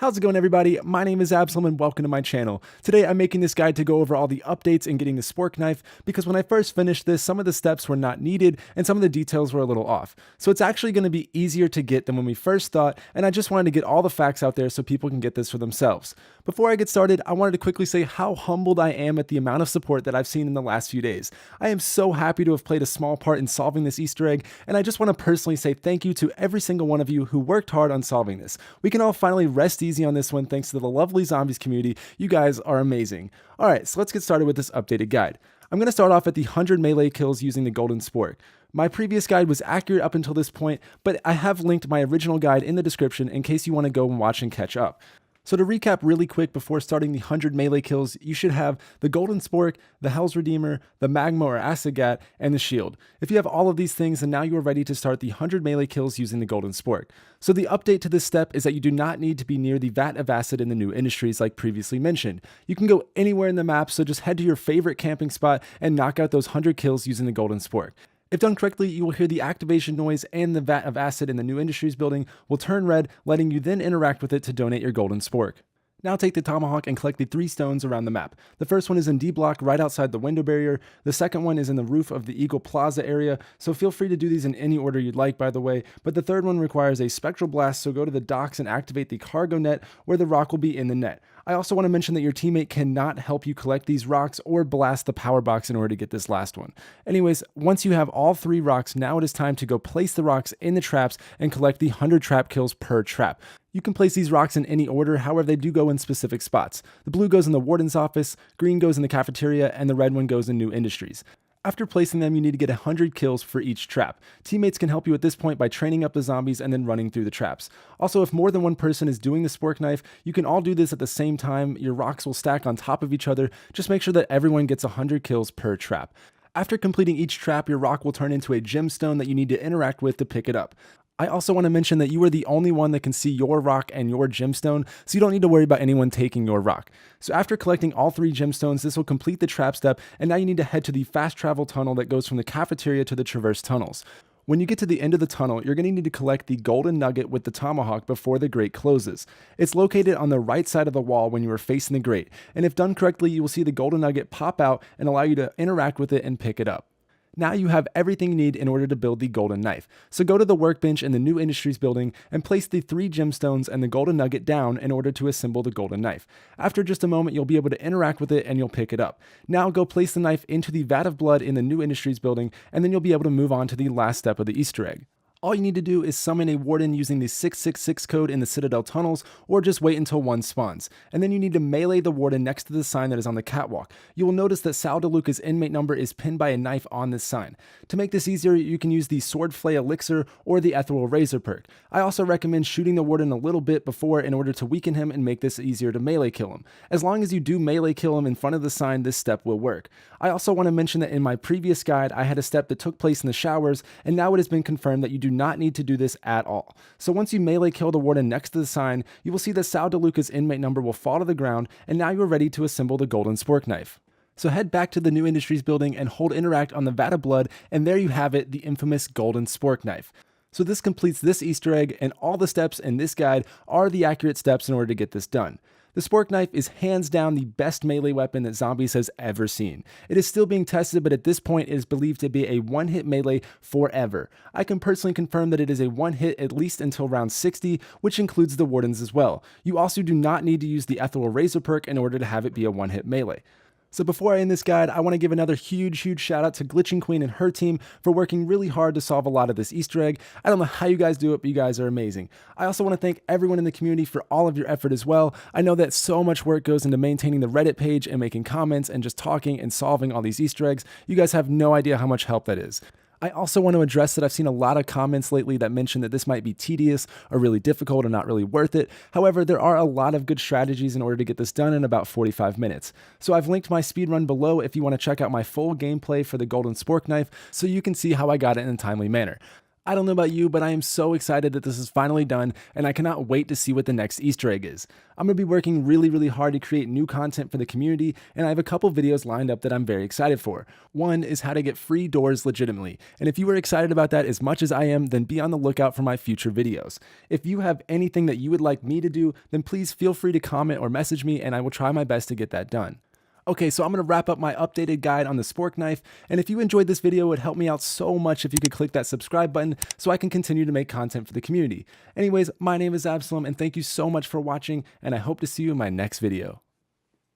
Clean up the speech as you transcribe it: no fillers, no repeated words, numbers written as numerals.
How's it going, everybody? My name is Absalom and welcome to my channel. Today I'm making this guide to go over all the updates in getting the Spork knife because when I first finished this, some of the steps were not needed and some of the details were a little off. So it's actually going to be easier to get than when we first thought, and I just wanted to get all the facts out there so people can get this for themselves. Before I get started, I wanted to quickly say how humbled I am at the amount of support that I've seen in the last few days. I am so happy to have played a small part in solving this Easter egg, and I just want to personally say thank you to every single one of you who worked hard on solving this. We can all finally rest easy on this one thanks to the lovely zombies community. You guys are amazing. Alright, so let's get started with this updated guide. I'm going to start off at the 100 melee kills using the golden spork. My previous guide was accurate up until this point, but I have linked my original guide in the description in case you want to go and watch and catch up. So to recap really quick before starting the 100 melee kills, you should have the Golden Spork, the Hell's Redeemer, the Magma or Acid Gat, and the Shield. If you have all of these things, then now you are ready to start the 100 melee kills using the Golden Spork. So the update to this step is that you do not need to be near the vat of acid in the new industries like previously mentioned. You can go anywhere in the map, so just head to your favorite camping spot and knock out those 100 kills using the Golden Spork. If done correctly, you will hear the activation noise and the vat of acid in the new industries building will turn red, letting you then interact with it to donate your golden spork. Now take the tomahawk and collect the 3 stones around the map. The first one is in D block right outside the window barrier. The second one is in the roof of the Eagle Plaza area, so feel free to do these in any order you'd like, by the way. But the third one requires a spectral blast, so go to the docks and activate the cargo net where the rock will be in the net. I also want to mention that your teammate cannot help you collect these rocks or blast the power box in order to get this last one. Anyways, once you have all 3 rocks, now it is time to go place the rocks in the traps and collect the 100 trap kills per trap. You can place these rocks in any order, however they do go in specific spots. The blue goes in the Warden's office, green goes in the cafeteria, and the red one goes in new industries. After placing them, you need to get 100 kills for each trap. Teammates can help you at this point by training up the zombies and then running through the traps. Also, if more than one person is doing the spork knife, you can all do this at the same time. Your rocks will stack on top of each other. Just make sure that everyone gets 100 kills per trap. After completing each trap, your rock will turn into a gemstone that you need to interact with to pick it up. I also want to mention that you are the only one that can see your rock and your gemstone, so you don't need to worry about anyone taking your rock. So after collecting all 3 gemstones, this will complete the trap step, and now you need to head to the fast travel tunnel that goes from the cafeteria to the traverse tunnels. When you get to the end of the tunnel, you're going to need to collect the golden nugget with the tomahawk before the grate closes. It's located on the right side of the wall when you are facing the grate, and if done correctly, you will see the golden nugget pop out and allow you to interact with it and pick it up. Now you have everything you need in order to build the golden knife. So go to the workbench in the new industries building and place the 3 gemstones and the golden nugget down in order to assemble the golden knife. After just a moment, you'll be able to interact with it and you'll pick it up. Now go place the knife into the vat of blood in the new industries building, and then you'll be able to move on to the last step of the Easter egg. All you need to do is summon a warden using the 666 code in the Citadel tunnels, or just wait until one spawns. And then you need to melee the warden next to the sign that is on the catwalk. You will notice that Sal DeLuca's inmate number is pinned by a knife on this sign. To make this easier, you can use the Sword Flay Elixir or the Ethereal Razor perk. I also recommend shooting the warden a little bit before in order to weaken him and make this easier to melee kill him. As long as you do melee kill him in front of the sign, this step will work. I also want to mention that in my previous guide, I had a step that took place in the showers, and now it has been confirmed that you do not need to do this at all. So once you melee kill the warden next to the sign, you will see that Sal DeLuca's inmate number will fall to the ground, and now you are ready to assemble the golden spork knife. So head back to the new industries building and hold interact on the vat of blood, and there you have it, the infamous golden spork knife. So this completes this Easter egg, and all the steps in this guide are the accurate steps in order to get this done. The spork knife is hands down the best melee weapon that Zombies has ever seen. It is still being tested, but at this point it is believed to be a one-hit melee forever. I can personally confirm that it is a one-hit at least until round 60, which includes the wardens as well. You also do not need to use the Ethereal Razor perk in order to have it be a one-hit melee. So before I end this guide, I want to give another huge shout out to Glitching Queen and her team for working really hard to solve a lot of this Easter egg. I don't know how you guys do it, but you guys are amazing. I also want to thank everyone in the community for all of your effort as well. I know that so much work goes into maintaining the Reddit page and making comments and just talking and solving all these Easter eggs. You guys have no idea how much help that is. I also want to address that I've seen a lot of comments lately that mention that this might be tedious or really difficult or not really worth it. However, there are a lot of good strategies in order to get this done in about 45 minutes. So I've linked my speedrun below if you want to check out my full gameplay for the golden spork knife so you can see how I got it in a timely manner. I don't know about you, but I am so excited that this is finally done, and I cannot wait to see what the next Easter egg is. I'm going to be working really hard to create new content for the community, and I have a couple videos lined up that I'm very excited for. One is how to get free doors legitimately, and if you are excited about that as much as I am, then be on the lookout for my future videos. If you have anything that you would like me to do, then please feel free to comment or message me, and I will try my best to get that done. Okay, so I'm going to wrap up my updated guide on the Spork knife, and if you enjoyed this video, it would help me out so much if you could click that subscribe button so I can continue to make content for the community. Anyways, my name is Absalom, and thank you so much for watching, and I hope to see you in my next video.